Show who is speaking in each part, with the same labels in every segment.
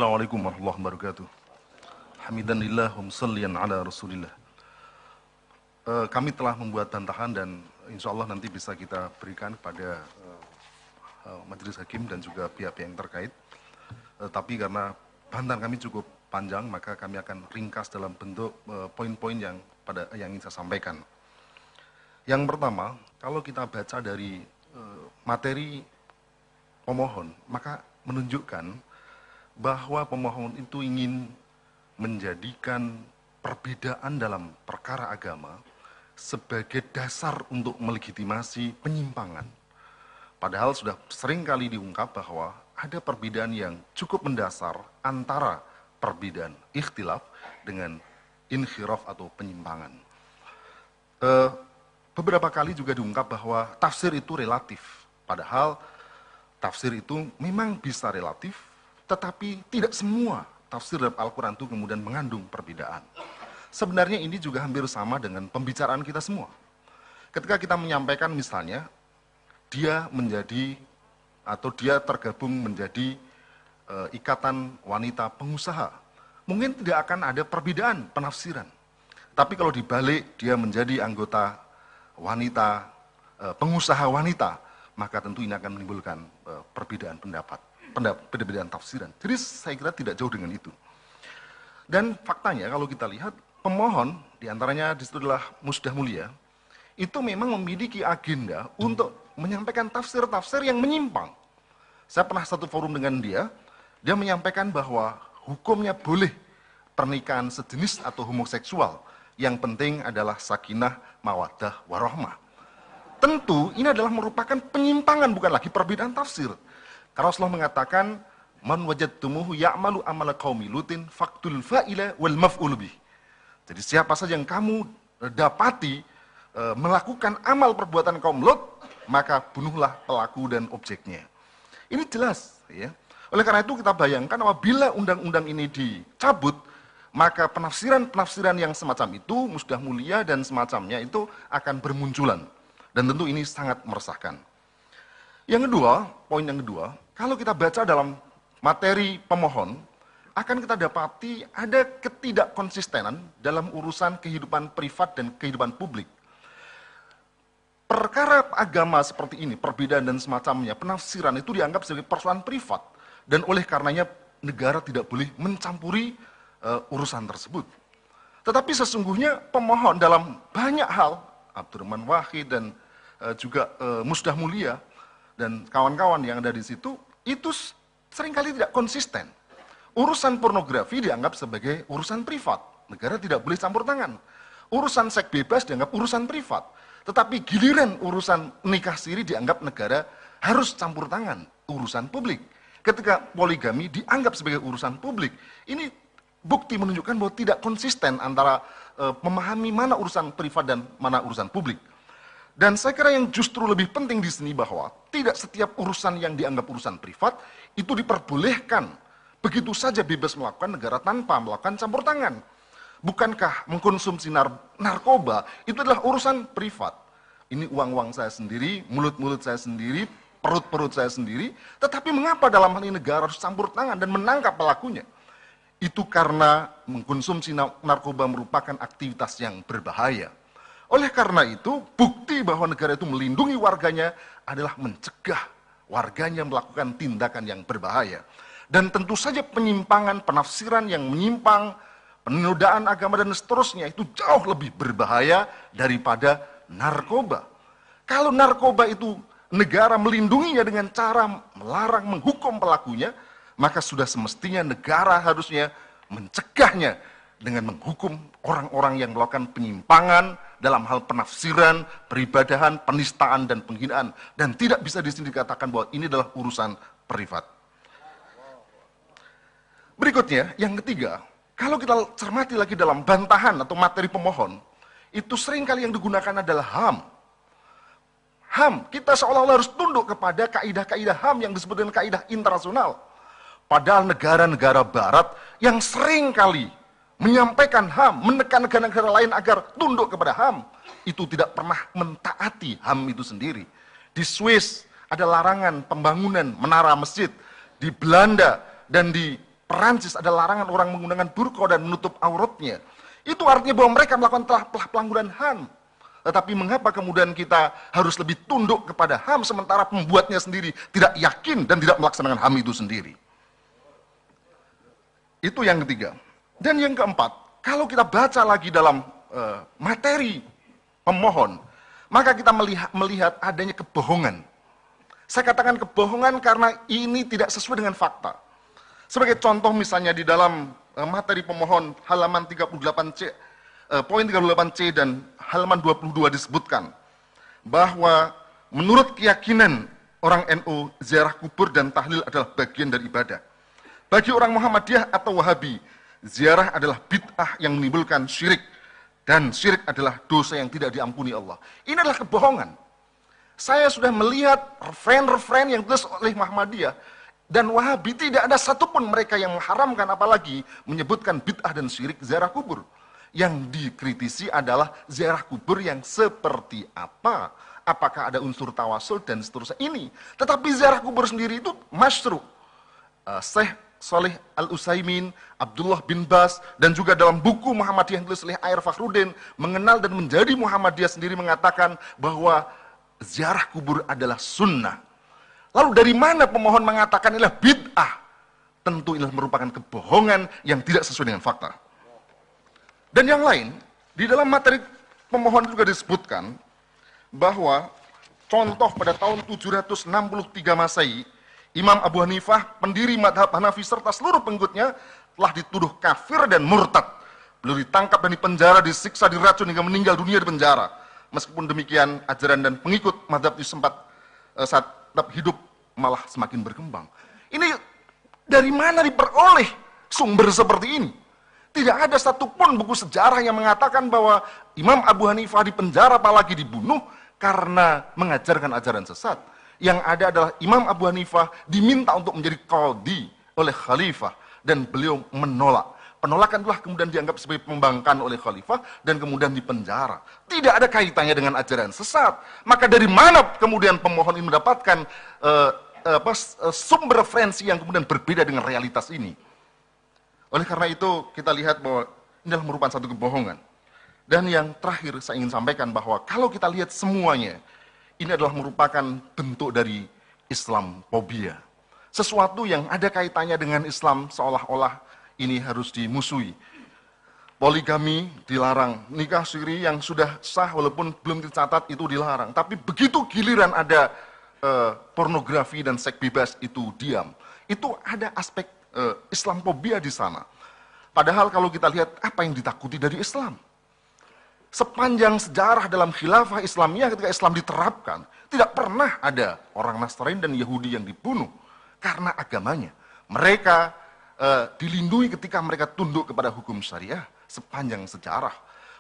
Speaker 1: Assalamualaikum warahmatullahi wabarakatuh. Hamidanillah wa musalliyan ala rasulillah. Kami telah membuat bantahan dan insya Allah nanti bisa kita berikan kepada majelis hakim dan juga pihak-pihak yang terkait. Tapi karena bantahan kami cukup panjang, maka kami akan ringkas dalam bentuk poin-poin yang ingin saya sampaikan. Yang pertama, kalau kita baca dari materi pemohon, maka menunjukkan bahwa pemohon itu ingin menjadikan perbedaan dalam perkara agama sebagai dasar untuk melegitimasi penyimpangan. Padahal sudah sering kali diungkap bahwa ada perbedaan yang cukup mendasar antara perbedaan ikhtilaf dengan inhiraf atau penyimpangan. Beberapa kali juga diungkap bahwa tafsir itu relatif, padahal tafsir itu memang bisa relatif, tetapi tidak semua tafsir dalam Al-Quran itu kemudian mengandung perbedaan. Sebenarnya ini juga hampir sama dengan pembicaraan kita semua. Ketika kita menyampaikan misalnya, dia menjadi atau dia tergabung menjadi ikatan wanita pengusaha, mungkin tidak akan ada perbedaan penafsiran. Tapi kalau dibalik dia menjadi anggota wanita, pengusaha wanita, maka tentu ini akan menimbulkan perbedaan pendapat. Perbedaan tafsiran. Jadi saya kira tidak jauh dengan itu. Dan faktanya kalau kita lihat, pemohon, diantaranya di situ adalah Musdah Mulia, itu memang memiliki agenda untuk menyampaikan tafsir-tafsir yang menyimpang. Saya pernah satu forum dengan dia menyampaikan bahwa hukumnya boleh pernikahan sejenis atau homoseksual, yang penting adalah sakinah, mawaddah, warahmah. Tentu ini adalah merupakan penyimpangan, bukan lagi perbedaan tafsir. Karena Rasulullah mengatakan, man wajadtumuhu ya'malu amala qaumi lutin faqtul fa'ila wal maf'ul bih. Jadi siapa saja yang kamu dapati melakukan amal perbuatan kaum Lut, maka bunuhlah pelaku dan objeknya. Ini jelas, ya. Oleh karena itu kita bayangkan apabila undang-undang ini dicabut, maka penafsiran-penafsiran yang semacam itu, Musdah Mulia dan semacamnya itu akan bermunculan. Dan tentu ini sangat meresahkan. Yang kedua, poin yang kedua, kalau kita baca dalam materi pemohon, akan kita dapati ada ketidakkonsistenan dalam urusan kehidupan privat dan kehidupan publik. Perkara agama seperti ini, perbedaan dan semacamnya, penafsiran itu dianggap sebagai persoalan privat. Dan oleh karenanya negara tidak boleh mencampuri urusan tersebut. Tetapi sesungguhnya pemohon dalam banyak hal, Abdurrahman Wahid dan juga Musdah Mulia, dan kawan-kawan yang ada di situ, itu seringkali tidak konsisten. Urusan pornografi dianggap sebagai urusan privat. Negara tidak boleh campur tangan. Urusan seks bebas dianggap urusan privat. Tetapi giliran urusan nikah siri dianggap negara harus campur tangan. Urusan publik. Ketika poligami dianggap sebagai urusan publik. Ini bukti menunjukkan bahwa tidak konsisten antara memahami mana urusan privat dan mana urusan publik. Dan saya kira yang justru lebih penting di sini bahwa tidak setiap urusan yang dianggap urusan privat itu diperbolehkan begitu saja bebas melakukan negara tanpa melakukan campur tangan. Bukankah mengkonsumsi narkoba itu adalah urusan privat? Ini uang-uang saya sendiri, mulut-mulut saya sendiri, perut-perut saya sendiri, tetapi mengapa dalam hal ini negara harus campur tangan dan menangkap pelakunya? Itu karena mengkonsumsi narkoba merupakan aktivitas yang berbahaya. Oleh karena itu, bukti bahwa negara itu melindungi warganya adalah mencegah warganya melakukan tindakan yang berbahaya. Dan tentu saja penyimpangan, penafsiran yang menyimpang, penodaan agama dan seterusnya itu jauh lebih berbahaya daripada narkoba. Kalau narkoba itu negara melindunginya dengan cara melarang, menghukum pelakunya, maka sudah semestinya negara harusnya mencegahnya dengan menghukum orang-orang yang melakukan penyimpangan dalam hal penafsiran, peribadahan, penistaan, dan penghinaan. Dan tidak bisa di sini dikatakan bahwa ini adalah urusan privat. Berikutnya, yang ketiga, kalau kita cermati lagi dalam bantahan atau materi pemohon, itu seringkali yang digunakan adalah HAM. HAM, kita seolah-olah harus tunduk kepada kaidah-kaidah HAM yang disebut dengan kaidah internasional. Padahal negara-negara barat yang seringkali menyampaikan HAM, menekan negara-negara lain agar tunduk kepada HAM, itu tidak pernah mentaati HAM itu sendiri. Di Swiss ada larangan pembangunan menara masjid, di Belanda dan di Perancis ada larangan orang menggunakan burqa dan menutup auratnya. Itu artinya bahwa mereka melakukan telah pelanggaran HAM. Tetapi mengapa kemudian kita harus lebih tunduk kepada HAM sementara pembuatnya sendiri tidak yakin dan tidak melaksanakan HAM itu sendiri? Itu yang ketiga. Dan yang keempat, kalau kita baca lagi dalam materi pemohon, maka kita melihat adanya kebohongan. Saya katakan kebohongan karena ini tidak sesuai dengan fakta. Sebagai contoh misalnya di dalam materi pemohon halaman 38C, poin 38C dan halaman 22 disebutkan bahwa menurut keyakinan orang NU, ziarah kubur dan tahlil adalah bagian dari ibadah. Bagi orang Muhammadiyah atau Wahabi, ziarah adalah bid'ah yang menimbulkan syirik, dan syirik adalah dosa yang tidak diampuni Allah. Ini adalah kebohongan. Saya sudah melihat referen-referen yang ditulis oleh Muhammadiyah dan Wahabi, tidak ada satupun mereka yang mengharamkan apalagi menyebutkan bid'ah dan syirik ziarah kubur. Yang dikritisi adalah ziarah kubur yang seperti apa, apakah ada unsur tawasul dan seterusnya ini. Tetapi ziarah kubur sendiri itu masyru'. Syekh Saleh Al-Utsaimin, Abdullah bin Bas, dan juga dalam buku Muhammadiyah yang ditulis oleh Air Fakhruddin, mengenal dan menjadi Muhammadiyah sendiri mengatakan bahwa ziarah kubur adalah sunnah. Lalu dari mana pemohon mengatakan inilah bid'ah? Tentu inilah merupakan kebohongan yang tidak sesuai dengan fakta. Dan yang lain, di dalam materi pemohon juga disebutkan bahwa contoh pada tahun 763 Masehi, Imam Abu Hanifah, pendiri madhab Hanafi serta seluruh pengikutnya telah dituduh kafir dan murtad. Beliau ditangkap dan dipenjara, disiksa, diracun hingga meninggal dunia di penjara. Meskipun demikian, ajaran dan pengikut madhab itu sempat saat tetap hidup malah semakin berkembang. Ini dari mana diperoleh sumber seperti ini? Tidak ada satupun buku sejarah yang mengatakan bahwa Imam Abu Hanifah dipenjara apalagi dibunuh karena mengajarkan ajaran sesat. Yang ada adalah Imam Abu Hanifah diminta untuk menjadi qadhi oleh khalifah dan beliau menolak. Penolakan itulah kemudian dianggap sebagai pembangkang oleh khalifah dan kemudian dipenjara. Tidak ada kaitannya dengan ajaran sesat. Maka dari mana kemudian pemohon ini mendapatkan sumber referensi yang kemudian berbeda dengan realitas ini? Oleh karena itu kita lihat bahwa ini adalah merupakan satu kebohongan. Dan yang terakhir saya ingin sampaikan bahwa kalau kita lihat semuanya, ini adalah merupakan bentuk dari Islamfobia. Sesuatu yang ada kaitannya dengan Islam seolah-olah ini harus dimusuhi. Poligami dilarang, nikah siri yang sudah sah walaupun belum dicatat itu dilarang. Tapi begitu giliran ada pornografi dan seks bebas itu diam. Itu ada aspek Islamfobia di sana. Padahal kalau kita lihat apa yang ditakuti dari Islam. Sepanjang sejarah dalam khilafah Islamiyah ketika Islam diterapkan, tidak pernah ada orang Nasrani dan Yahudi yang dibunuh karena agamanya. Mereka dilindungi ketika mereka tunduk kepada hukum syariah sepanjang sejarah.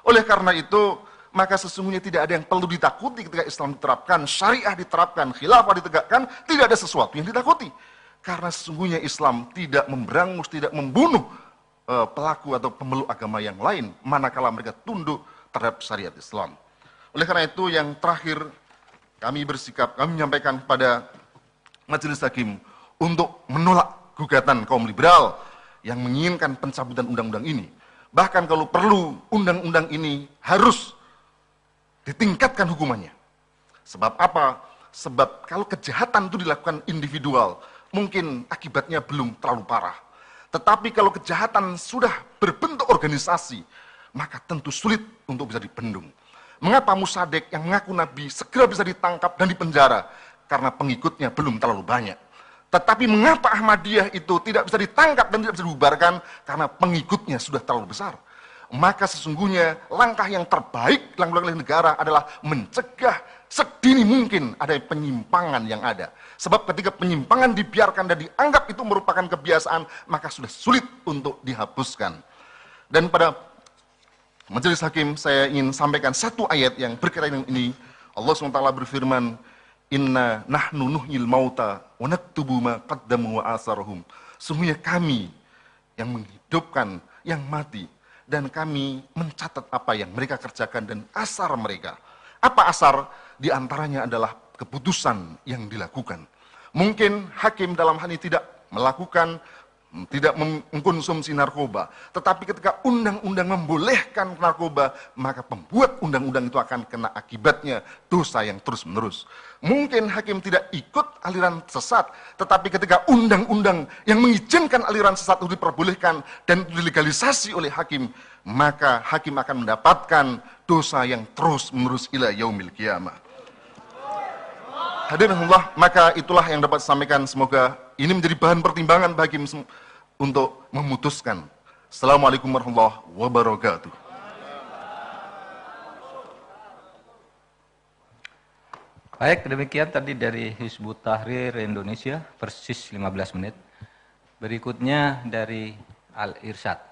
Speaker 1: Oleh karena itu, maka sesungguhnya tidak ada yang perlu ditakuti ketika Islam diterapkan, syariah diterapkan, khilafah ditegakkan, tidak ada sesuatu yang ditakuti. Karena sesungguhnya Islam tidak memberangus, tidak membunuh pelaku atau pemeluk agama yang lain, manakala mereka tunduk terhadap syariat Islam. Oleh karena itu yang terakhir kami bersikap, kami menyampaikan kepada Majelis Hakim untuk menolak gugatan kaum liberal yang menginginkan pencabutan undang-undang ini. Bahkan kalau perlu undang-undang ini harus ditingkatkan hukumannya. Sebab apa? Sebab kalau kejahatan itu dilakukan individual, mungkin akibatnya belum terlalu parah. Tetapi kalau kejahatan sudah berbentuk organisasi, maka tentu sulit untuk bisa dibendung. Mengapa Musaddiq yang mengaku Nabi segera bisa ditangkap dan dipenjara? Karena pengikutnya belum terlalu banyak. Tetapi mengapa Ahmadiyah itu tidak bisa ditangkap dan tidak bisa dibubarkan? Karena pengikutnya sudah terlalu besar. Maka sesungguhnya langkah yang terbaik dilakukan oleh negara adalah mencegah sedini mungkin ada penyimpangan yang ada. Sebab ketika penyimpangan dibiarkan dan dianggap itu merupakan kebiasaan, maka sudah sulit untuk dihapuskan. Dan pada Majelis Hakim saya ingin sampaikan satu ayat yang berkaitan dengan ini. Allah SWT berfirman, Inna nahnu nuhyil mauta wa naktubu ma qaddamu wa asarhum. Sungguhnya kami yang menghidupkan yang mati dan kami mencatat apa yang mereka kerjakan dan asar mereka. Apa asar? Di antaranya adalah keputusan yang dilakukan. Mungkin hakim dalam hal ini tidak melakukan tidak mengkonsumsi narkoba. Tetapi ketika undang-undang membolehkan narkoba, maka pembuat undang-undang itu akan kena akibatnya dosa yang terus-menerus. Mungkin hakim tidak ikut aliran sesat, tetapi ketika undang-undang yang mengizinkan aliran sesat itu diperbolehkan dan dilegalisasi oleh hakim, maka hakim akan mendapatkan dosa yang terus-menerus ila yaumil qiyamah. Hadirin Allah, maka itulah yang dapat saya sampaikan. Semoga ini menjadi bahan pertimbangan bagi untuk memutuskan. Assalamualaikum warahmatullahi wabarakatuh.
Speaker 2: Baik, demikian tadi dari Hizbut Tahrir Indonesia, persis 15 menit. Berikutnya dari Al-Irsyad.